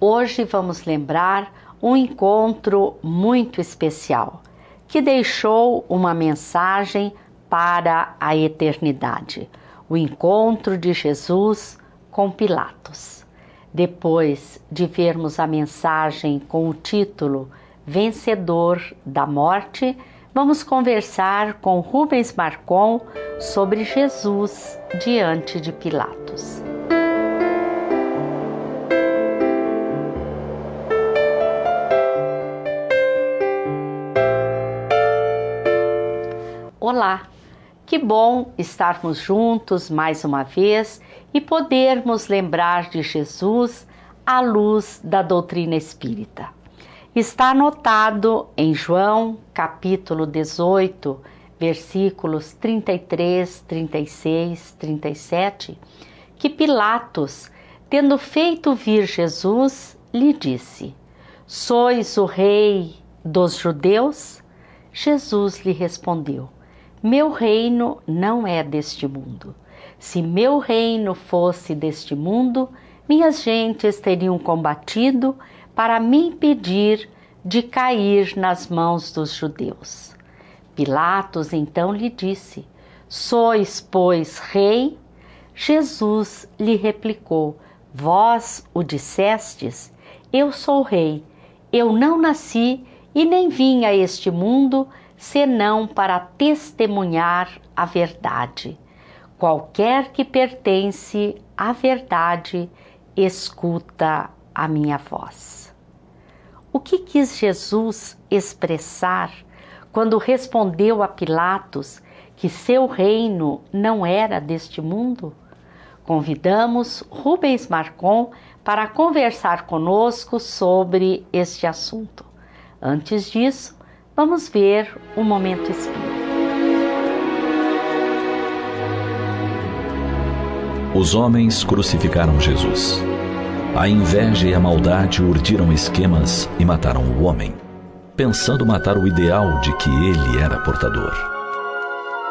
Hoje vamos lembrar um encontro muito especial que deixou uma mensagem para a eternidade. O encontro de Jesus com Pilatos. Depois de vermos a mensagem com o título Vencedor da Morte, vamos conversar com Rubens Marcon sobre Jesus diante de Pilatos. Olá, que bom estarmos juntos mais uma vez e podermos lembrar de Jesus à luz da doutrina espírita. Está anotado em João, capítulo 18, versículos 33, 36, 37, que Pilatos, tendo feito vir Jesus, lhe disse: Sois o rei dos judeus? Jesus lhe respondeu: Meu reino não é deste mundo. Se meu reino fosse deste mundo, minhas gentes teriam combatido para me impedir de cair nas mãos dos judeus. Pilatos então lhe disse: Sois, pois, rei? Jesus lhe replicou: Vós o dissestes? Eu sou rei. Eu não nasci e nem vim a este mundo senão para testemunhar a verdade. Qualquer que pertence à verdade, escuta a minha voz. O que quis Jesus expressar quando respondeu a Pilatos que seu reino não era deste mundo? Convidamos Rubens Marcon para conversar conosco sobre este assunto. Antes disso, vamos ver o Momento Espírita. Os homens crucificaram Jesus. A inveja e a maldade urdiram esquemas e mataram o homem, pensando matar o ideal de que ele era portador.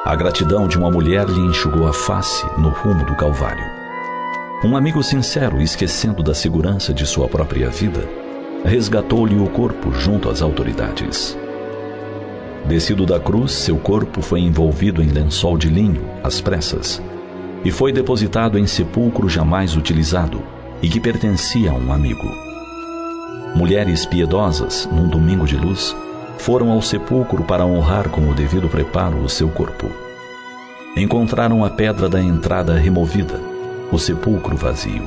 A gratidão de uma mulher lhe enxugou a face no rumo do Calvário. Um amigo sincero, esquecendo da segurança de sua própria vida, resgatou-lhe o corpo junto às autoridades. Descido da cruz, seu corpo foi envolvido em lençol de linho, às pressas, e foi depositado em sepulcro jamais utilizado e que pertencia a um amigo. Mulheres piedosas, num domingo de luz, foram ao sepulcro para honrar com o devido preparo o seu corpo. Encontraram a pedra da entrada removida, o sepulcro vazio.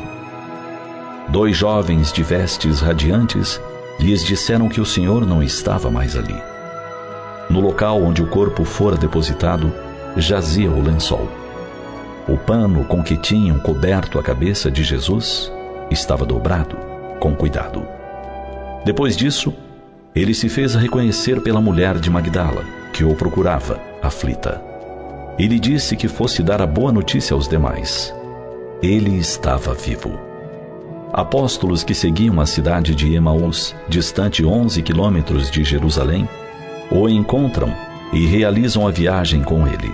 2 jovens de vestes radiantes lhes disseram que o Senhor não estava mais ali. No local onde o corpo fora depositado, jazia o lençol. O pano com que tinham coberto a cabeça de Jesus estava dobrado, com cuidado. Depois disso, ele se fez reconhecer pela mulher de Magdala, que o procurava, aflita. Ele disse que fosse dar a boa notícia aos demais. Ele estava vivo. Apóstolos que seguiam a cidade de Emaús, distante 11 quilômetros de Jerusalém, o encontram e realizam a viagem com ele.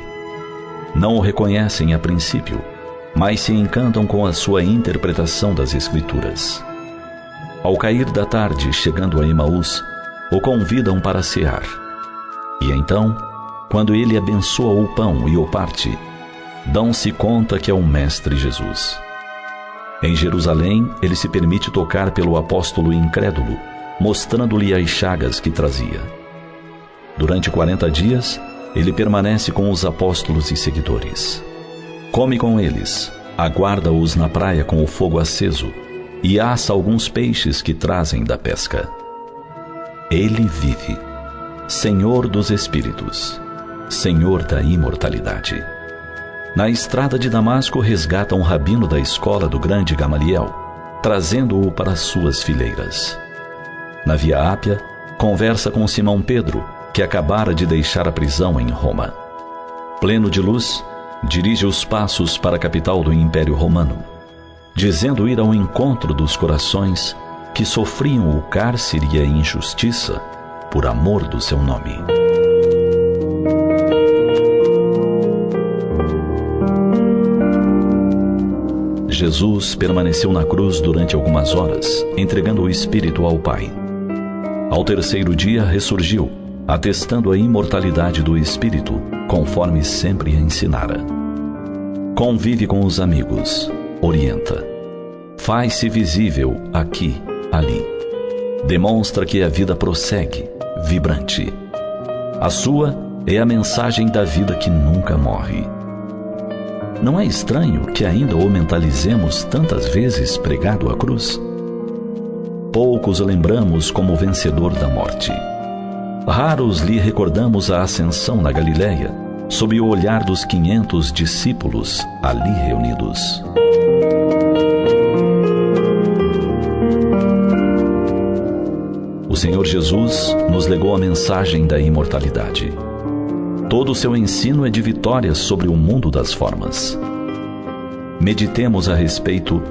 Não o reconhecem a princípio, mas se encantam com a sua interpretação das Escrituras. Ao cair da tarde, chegando a Emaús, o convidam para cear. E então, quando ele abençoa o pão e o parte, dão-se conta que é o Mestre Jesus. Em Jerusalém, ele se permite tocar pelo apóstolo incrédulo, mostrando-lhe as chagas que trazia. Durante 40 dias, ele permanece com os apóstolos e seguidores. Come com eles, aguarda-os na praia com o fogo aceso e assa alguns peixes que trazem da pesca. Ele vive, Senhor dos Espíritos, Senhor da imortalidade. Na estrada de Damasco resgata um rabino da escola do grande Gamaliel, trazendo-o para suas fileiras. Na Via Ápia, conversa com Simão Pedro, que acabara de deixar a prisão em Roma. Pleno de luz, dirige os passos para a capital do Império Romano, dizendo ir ao encontro dos corações que sofriam o cárcere e a injustiça por amor do seu nome. Jesus permaneceu na cruz durante algumas horas, entregando o Espírito ao Pai. Ao terceiro dia ressurgiu, atestando a imortalidade do Espírito, conforme sempre ensinara. Convive com os amigos, orienta. Faz-se visível aqui, ali. Demonstra que a vida prossegue, vibrante. A sua é a mensagem da vida que nunca morre. Não é estranho que ainda o mentalizemos tantas vezes pregado à cruz? Poucos o lembramos como vencedor da morte. Raros lhe recordamos a ascensão na Galileia, sob o olhar dos 500 discípulos ali reunidos. O Senhor Jesus nos legou a mensagem da imortalidade. Todo o seu ensino é de vitória sobre o mundo das formas. Meditemos a respeito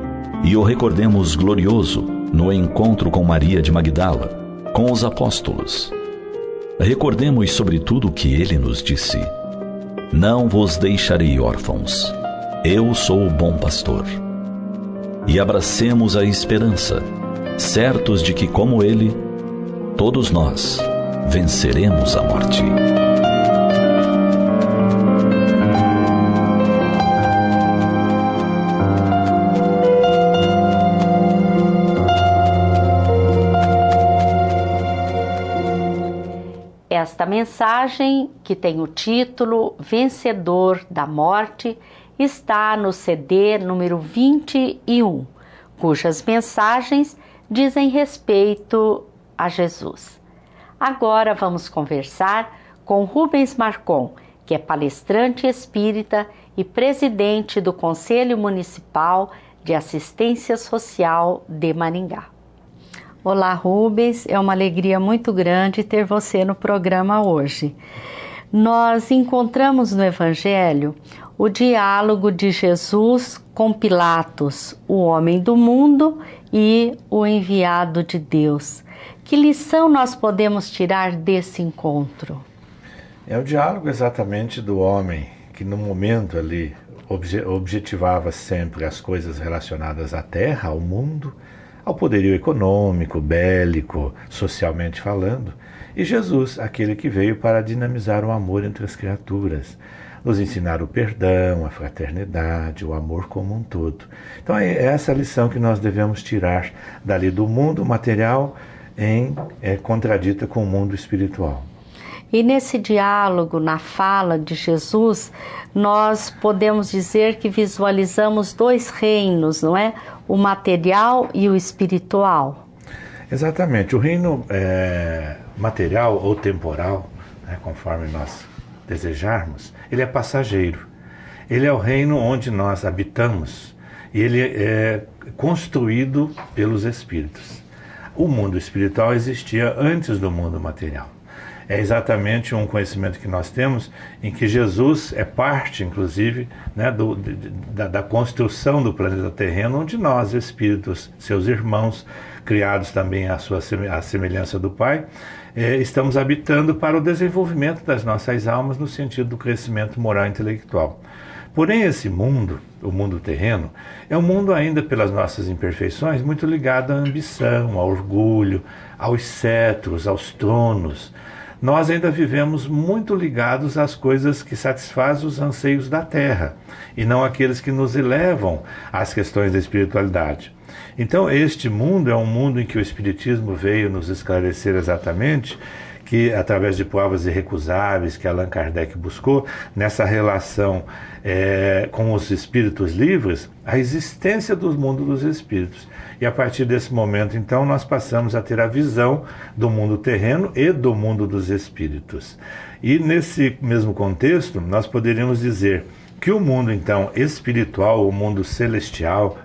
e o recordemos glorioso no encontro com Maria de Magdala, com os apóstolos. Recordemos sobretudo o que ele nos disse: não vos deixarei órfãos, eu sou o bom pastor. E abracemos a esperança, certos de que, como ele, todos nós venceremos a morte. Esta mensagem, que tem o título Vencedor da Morte, está no CD número 21, cujas mensagens dizem respeito a Jesus. Agora vamos conversar com Rubens Marcon, que é palestrante espírita e presidente do Conselho Municipal de Assistência Social de Maringá. Olá, Rubens, é uma alegria muito grande ter você no programa hoje. Nós encontramos no Evangelho o diálogo de Jesus com Pilatos, o homem do mundo e o enviado de Deus. Que lição nós podemos tirar desse encontro? É o diálogo exatamente do homem que no momento ali objetivava sempre as coisas relacionadas à terra, ao mundo, ao poderio econômico, bélico, socialmente falando, e Jesus, aquele que veio para dinamizar o amor entre as criaturas, nos ensinar o perdão, a fraternidade, o amor como um todo. Então é essa a lição que nós devemos tirar dali do mundo material contradita com o mundo espiritual. E nesse diálogo, na fala de Jesus, nós podemos dizer que visualizamos dois reinos, não é? O material e o espiritual. Exatamente. O reino material ou temporal, conforme nós desejarmos, ele é passageiro. Ele é o reino onde nós habitamos e ele é construído pelos espíritos. O mundo espiritual existia antes do mundo material. É exatamente um conhecimento que nós temos em que Jesus é parte, inclusive, da construção do planeta terreno, onde nós, espíritos, seus irmãos, criados também à semelhança do Pai, estamos habitando para o desenvolvimento das nossas almas no sentido do crescimento moral e intelectual. Porém, esse mundo, o mundo terreno, é um mundo ainda, pelas nossas imperfeições, muito ligado à ambição, ao orgulho, aos cetros, aos tronos. Nós ainda vivemos muito ligados às coisas que satisfazem os anseios da terra e não aqueles que nos elevam às questões da espiritualidade. Então, este mundo é um mundo em que o Espiritismo veio nos esclarecer exatamente que, através de provas irrecusáveis que Allan Kardec buscou, nessa relação com os espíritos livres, a existência do mundo dos espíritos. E a partir desse momento, então, nós passamos a ter a visão do mundo terreno e do mundo dos espíritos. E nesse mesmo contexto, nós poderíamos dizer que o mundo, então, espiritual, o mundo celestial,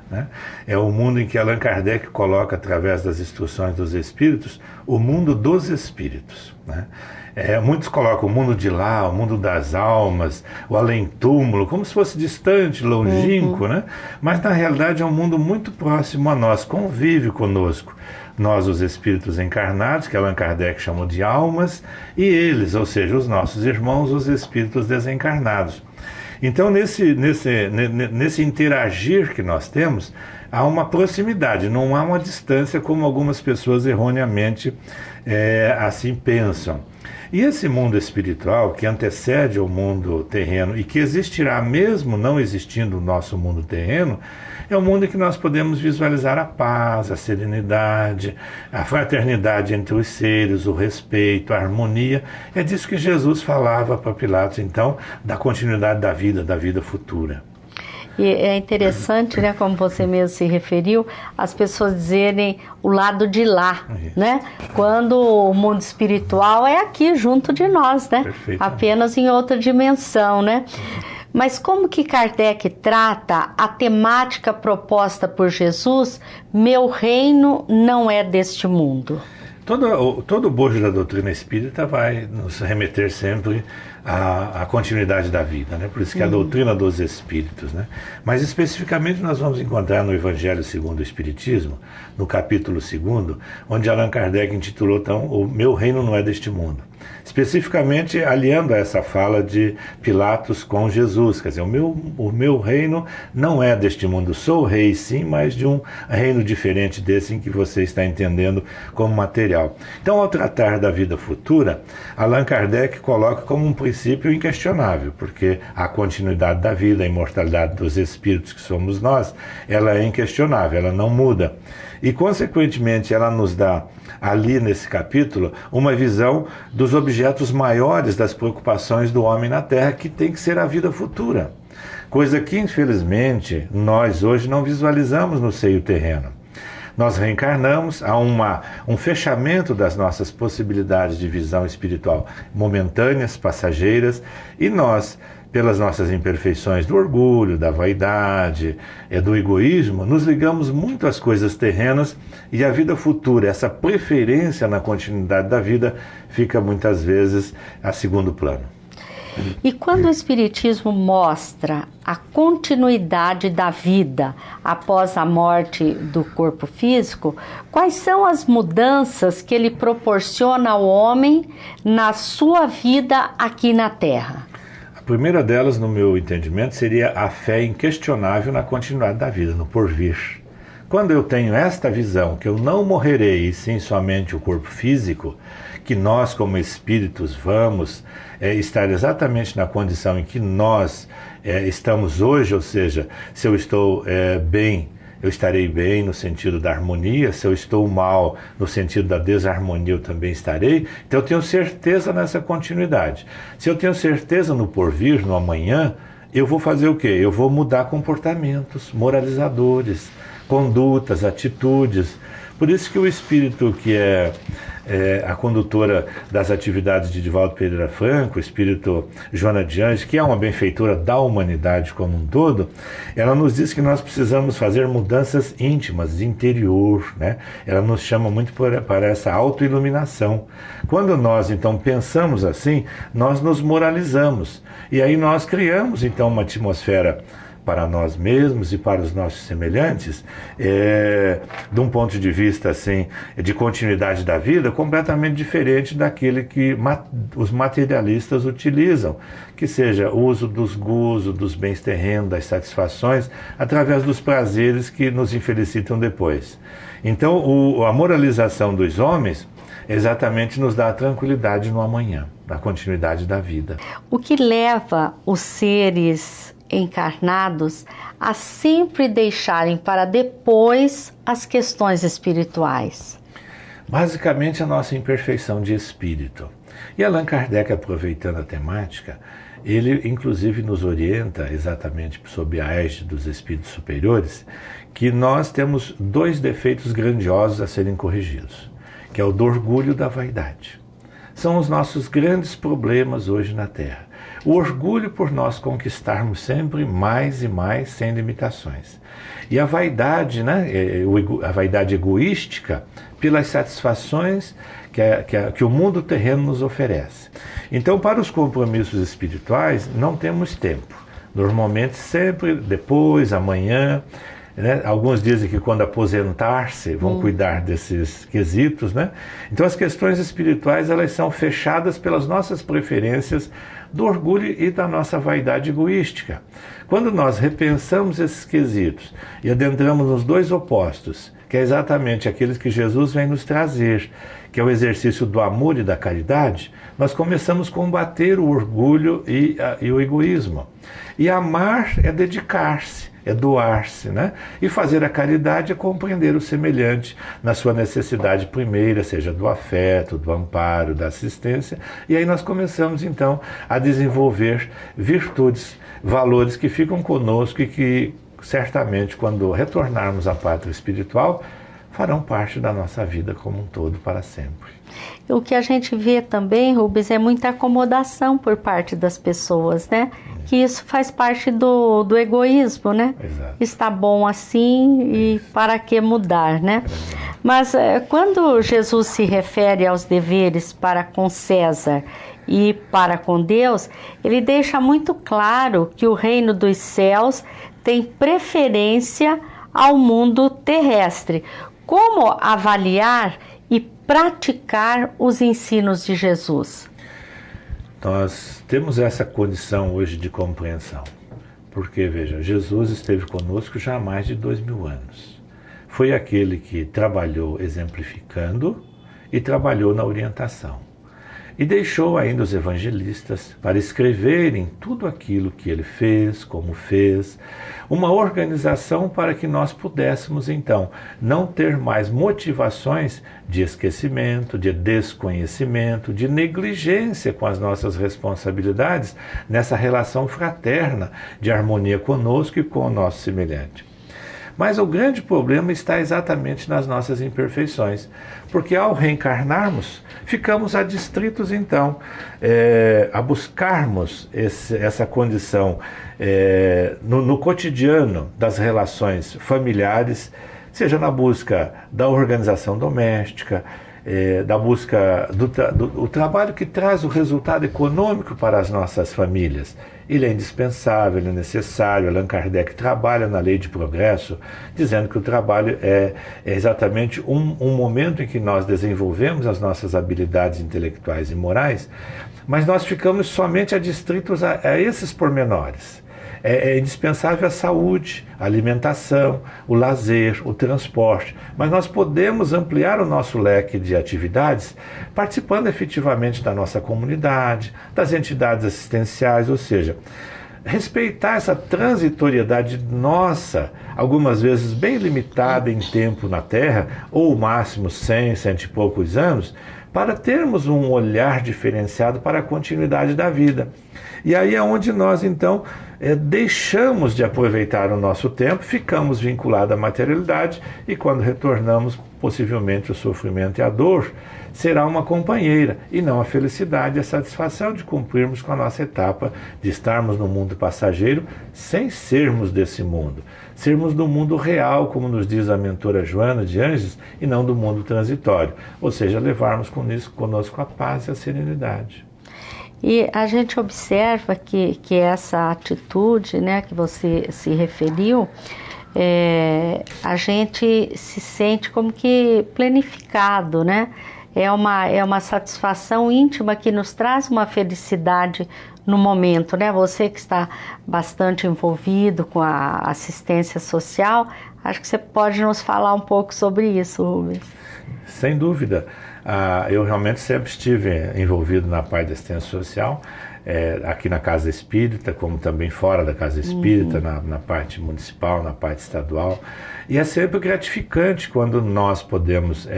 é o mundo em que Allan Kardec coloca, através das instruções dos espíritos, o mundo dos espíritos. Muitos colocam o mundo de lá, o mundo das almas, o além-túmulo, como se fosse distante, longínquo, mas na realidade é um mundo muito próximo a nós, convive conosco. Nós, os espíritos encarnados, que Allan Kardec chamou de almas, e eles, ou seja, os nossos irmãos, os espíritos desencarnados. Então, nesse interagir que nós temos, há uma proximidade, não há uma distância como algumas pessoas erroneamente assim pensam. E esse mundo espiritual, que antecede ao mundo terreno e que existirá mesmo não existindo o nosso mundo terreno, é um mundo em que nós podemos visualizar a paz, a serenidade, a fraternidade entre os seres, o respeito, a harmonia. É disso que Jesus falava para Pilatos, então, da continuidade da vida futura. E é interessante, né, como você mesmo se referiu, as pessoas dizerem o lado de lá, né? Quando o mundo espiritual é aqui junto de nós, né? Apenas em outra dimensão, né? Mas como que Kardec trata a temática proposta por Jesus, meu reino não é deste mundo? Todo o bojo da doutrina espírita vai nos remeter sempre à continuidade da vida, né? Por isso que é a doutrina dos espíritos, né? Mas especificamente nós vamos encontrar no Evangelho segundo o Espiritismo, no capítulo 2, onde Allan Kardec intitulou então o meu reino não é deste mundo. Especificamente aliando a essa fala de Pilatos com Jesus, quer dizer, o meu reino não é deste mundo, sou rei sim, mas de um reino diferente desse em que você está entendendo como material. Então, ao tratar da vida futura, Allan Kardec coloca como um princípio inquestionável, porque a continuidade da vida, a imortalidade dos espíritos que somos nós, ela é inquestionável, ela não muda. E, consequentemente, ela nos dá, ali nesse capítulo, uma visão dos objetos maiores das preocupações do homem na Terra, que tem que ser a vida futura. Coisa que, infelizmente, nós hoje não visualizamos no seio terreno. Nós reencarnamos, há um fechamento das nossas possibilidades de visão espiritual momentâneas, passageiras, e nós, pelas nossas imperfeições do orgulho, da vaidade, do egoísmo, nos ligamos muito às coisas terrenas e a vida futura, essa preferência na continuidade da vida, fica muitas vezes a segundo plano. E quando o Espiritismo mostra a continuidade da vida após a morte do corpo físico, quais são as mudanças que ele proporciona ao homem na sua vida aqui na Terra? A primeira delas, no meu entendimento, seria a fé inquestionável na continuidade da vida, no porvir. Quando eu tenho esta visão, que eu não morrerei, e sim somente o corpo físico, que nós como espíritos vamos estar exatamente na condição em que nós estamos hoje, ou seja, se eu estou bem, eu estarei bem no sentido da harmonia, se eu estou mal no sentido da desarmonia, eu também estarei. Então eu tenho certeza nessa continuidade. Se eu tenho certeza no porvir, no amanhã, eu vou fazer o quê? Eu vou mudar comportamentos moralizadores, condutas, atitudes. Por isso que o espírito que é a condutora das atividades de Divaldo Pereira Franco, o espírito Joana de Anjos, que é uma benfeitora da humanidade como um todo, ela nos diz que nós precisamos fazer mudanças íntimas, de interior, né? Ela nos chama muito para essa autoiluminação. Quando nós, então, pensamos assim, nós nos moralizamos. E aí nós criamos, então, uma atmosfera para nós mesmos e para os nossos semelhantes, de um ponto de vista assim, de continuidade da vida, completamente diferente daquele que os materialistas utilizam, que seja o uso dos gozos, dos bens terrenos, das satisfações, através dos prazeres que nos infelicitam depois. Então, a moralização dos homens exatamente nos dá a tranquilidade no amanhã, da continuidade da vida. O que leva os seres encarnados a sempre deixarem para depois as questões espirituais? Basicamente a nossa imperfeição de espírito. E Allan Kardec, aproveitando a temática, ele inclusive nos orienta exatamente sob a égide dos espíritos superiores, que nós temos dois defeitos grandiosos a serem corrigidos, que é o do orgulho e da vaidade. São os nossos grandes problemas hoje na Terra. O orgulho por nós conquistarmos sempre mais e mais sem limitações. E a vaidade, né? A vaidade egoística pelas satisfações que o mundo terreno nos oferece. Então, para os compromissos espirituais, não temos tempo. Normalmente, sempre depois, amanhã, né? Alguns dizem que quando aposentar-se vão cuidar desses quesitos, né? Então as questões espirituais, elas são fechadas pelas nossas preferências do orgulho e da nossa vaidade egoística. Quando nós repensamos esses quesitos e adentramos nos dois opostos, que é exatamente aqueles que Jesus vem nos trazer, que é o exercício do amor e da caridade, nós começamos a combater o orgulho e o egoísmo. E amar é dedicar-se, é doar-se, né? E fazer a caridade é compreender o semelhante na sua necessidade primeira, seja do afeto, do amparo, da assistência. E aí nós começamos, então, a desenvolver virtudes, valores que ficam conosco e que, certamente, quando retornarmos à pátria espiritual, farão parte da nossa vida como um todo para sempre. O que a gente vê também, Rubens, é muita acomodação por parte das pessoas, né? Que isso faz parte do egoísmo, né? Exato. Está bom assim e para que mudar, né? Mas quando Jesus se refere aos deveres para com César e para com Deus, ele deixa muito claro que o reino dos céus tem preferência ao mundo terrestre. Como avaliar e praticar os ensinos de Jesus? Nós temos essa condição hoje de compreensão, porque, veja, Jesus esteve conosco já há mais de 2000 anos. Foi aquele que trabalhou exemplificando e trabalhou na orientação. E deixou ainda os evangelistas para escreverem tudo aquilo que ele fez, como fez, uma organização para que nós pudéssemos, então, não ter mais motivações de esquecimento, de desconhecimento, de negligência com as nossas responsabilidades nessa relação fraterna de harmonia conosco e com o nosso semelhante. Mas o grande problema está exatamente nas nossas imperfeições, porque ao reencarnarmos, ficamos adstritos então a buscarmos essa condição no cotidiano das relações familiares, seja na busca da organização doméstica, da busca do trabalho que traz o resultado econômico para as nossas famílias. Ele é indispensável, ele é necessário. Allan Kardec trabalha na lei de progresso, dizendo que o trabalho é exatamente um momento em que nós desenvolvemos as nossas habilidades intelectuais e morais, mas nós ficamos somente adstritos a esses pormenores. É indispensável a saúde, a alimentação, o lazer, o transporte, mas nós podemos ampliar o nosso leque de atividades participando efetivamente da nossa comunidade, das entidades assistenciais, ou seja, respeitar essa transitoriedade nossa, algumas vezes bem limitada em tempo na Terra, ou o máximo 100 e poucos anos, para termos um olhar diferenciado para a continuidade da vida. E aí é onde nós, então, deixamos de aproveitar o nosso tempo, ficamos vinculados à materialidade e quando retornamos, possivelmente o sofrimento e a dor será uma companheira e não a felicidade e a satisfação de cumprirmos com a nossa etapa de estarmos no mundo passageiro sem sermos desse mundo. Sermos do mundo real, como nos diz a mentora Joana de Anjos, e não do mundo transitório. Ou seja, levarmos conosco a paz e a serenidade. E a gente observa que essa atitude, né, que você se referiu, a gente se sente como que planificado, né? É uma satisfação íntima que nos traz uma felicidade no momento, né? Você que está bastante envolvido com a assistência social, acho que você pode nos falar um pouco sobre isso, Rubens. Sem dúvida. Eu realmente sempre estive envolvido na parte da assistência social, aqui na Casa Espírita, como também fora da Casa Espírita, na parte municipal, na parte estadual. E é sempre gratificante quando nós podemos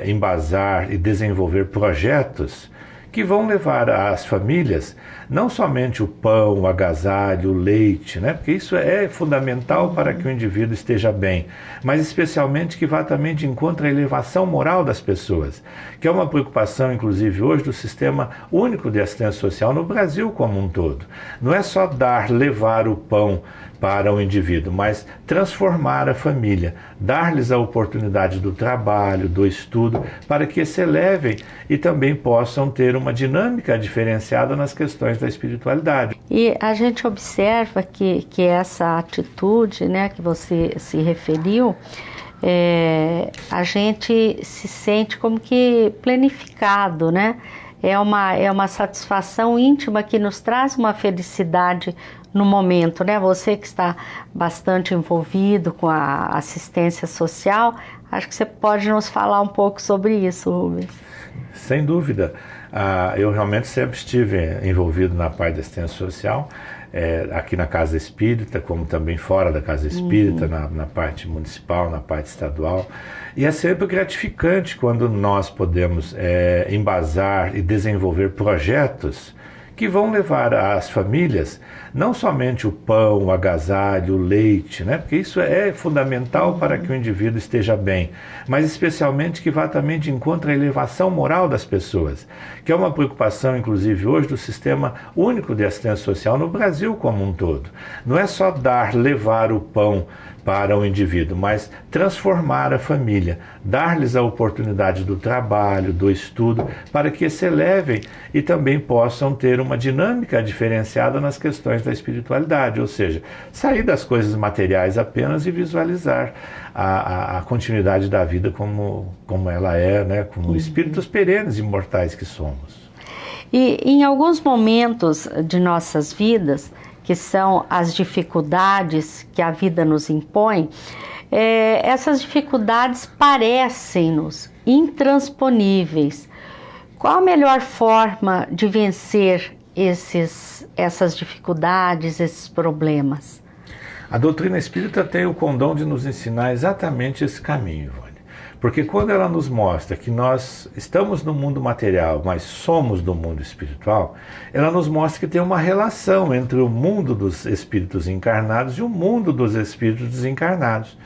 embasar e desenvolver projetos que vão levar às famílias não somente o pão, o agasalho, o leite, né? Porque isso é fundamental para que o indivíduo esteja bem, mas especialmente que vá também de encontro à elevação moral das pessoas, que é uma preocupação, inclusive, hoje do Sistema Único de Assistência Social no Brasil como um todo. Não é só levar o pão para o indivíduo, mas transformar a família, dar-lhes a oportunidade do trabalho, do estudo, para que se elevem e também possam ter uma dinâmica diferenciada nas questões da espiritualidade. E a gente observa que essa atitude, né, que você se referiu, a gente se sente como que planificado, né? É uma satisfação íntima que nos traz uma felicidade no momento, né? Você que está bastante envolvido com a assistência social, acho que você pode nos falar um pouco sobre isso, Rubens. Sem dúvida. Eu realmente sempre estive envolvido na parte da assistência social, aqui na Casa Espírita, como também fora da Casa Espírita, na parte municipal, na parte estadual. E é sempre gratificante quando nós podemos embasar e desenvolver projetos que vão levar às famílias não somente o pão, o agasalho, o leite, né? Porque isso é fundamental para que o indivíduo esteja bem, mas especialmente que vá também de encontro à elevação moral das pessoas, que é uma preocupação, inclusive, hoje do Sistema Único de Assistência Social no Brasil como um todo. Não é só levar o pão para o indivíduo, mas transformar a família, dar-lhes a oportunidade do trabalho, do estudo, para que se elevem e também possam ter uma dinâmica diferenciada nas questões da espiritualidade, ou seja, sair das coisas materiais apenas e visualizar a continuidade da vida como ela é, né, como espíritos perenes e imortais que somos. E em alguns momentos de nossas vidas, que são as dificuldades que a vida nos impõe, essas dificuldades parecem-nos intransponíveis. Qual a melhor forma de vencer essas dificuldades, esses problemas? A doutrina espírita tem o condão de nos ensinar exatamente esse caminho, Ivone. Porque quando ela nos mostra que nós estamos no mundo material, mas somos do mundo espiritual, ela nos mostra que tem uma relação entre o mundo dos espíritos encarnados e o mundo dos espíritos desencarnados.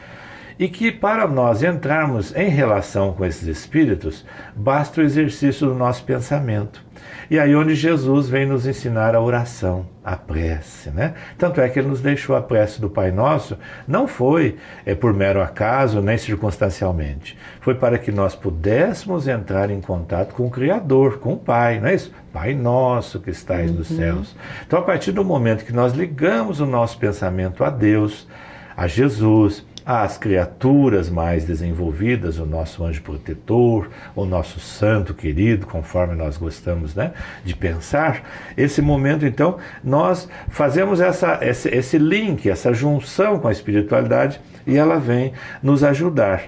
E que para nós entrarmos em relação com esses espíritos, basta o exercício do nosso pensamento. E aí onde Jesus vem nos ensinar a oração, a prece, né? Tanto é que ele nos deixou a prece do Pai Nosso, não foi por mero acaso, nem circunstancialmente. Foi para que nós pudéssemos entrar em contato com o Criador, com o Pai, não é isso? Pai Nosso que estais nos céus. Então, a partir do momento que nós ligamos o nosso pensamento a Deus, a Jesus, às criaturas mais desenvolvidas, o nosso anjo protetor, o nosso santo querido, conforme nós gostamos, né, de pensar, esse momento, então, nós fazemos esse link, essa junção com a espiritualidade e ela vem nos ajudar.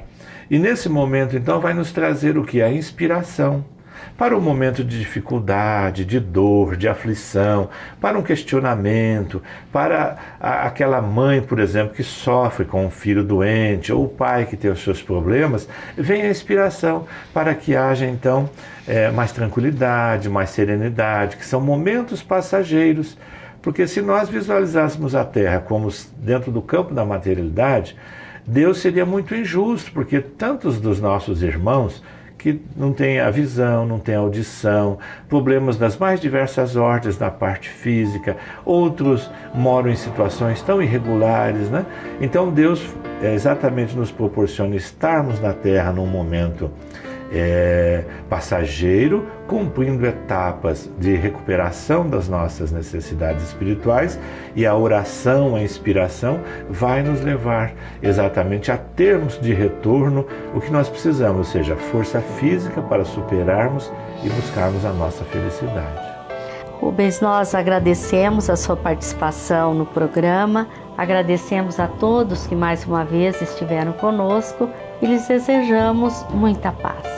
E nesse momento, então, vai nos trazer o que? A inspiração. Para um momento de dificuldade, de dor, de aflição, para um questionamento, para aquela mãe, por exemplo, que sofre com um filho doente, ou o pai que tem os seus problemas, vem a inspiração para que haja, então, mais tranquilidade, mais serenidade, que são momentos passageiros. Porque se nós visualizássemos a Terra como dentro do campo da materialidade, Deus seria muito injusto, porque tantos dos nossos irmãos que não tem a visão, não tem a audição, problemas das mais diversas ordens na parte física, outros moram em situações tão irregulares, né? Então Deus exatamente nos proporciona estarmos na Terra num momento passageiro, cumprindo etapas de recuperação das nossas necessidades espirituais, e a oração, a inspiração vai nos levar exatamente a termos de retorno o que nós precisamos, ou seja, força física para superarmos e buscarmos a nossa felicidade. Rubens, nós agradecemos a sua participação no programa, agradecemos a todos que mais uma vez estiveram conosco e lhes desejamos muita paz.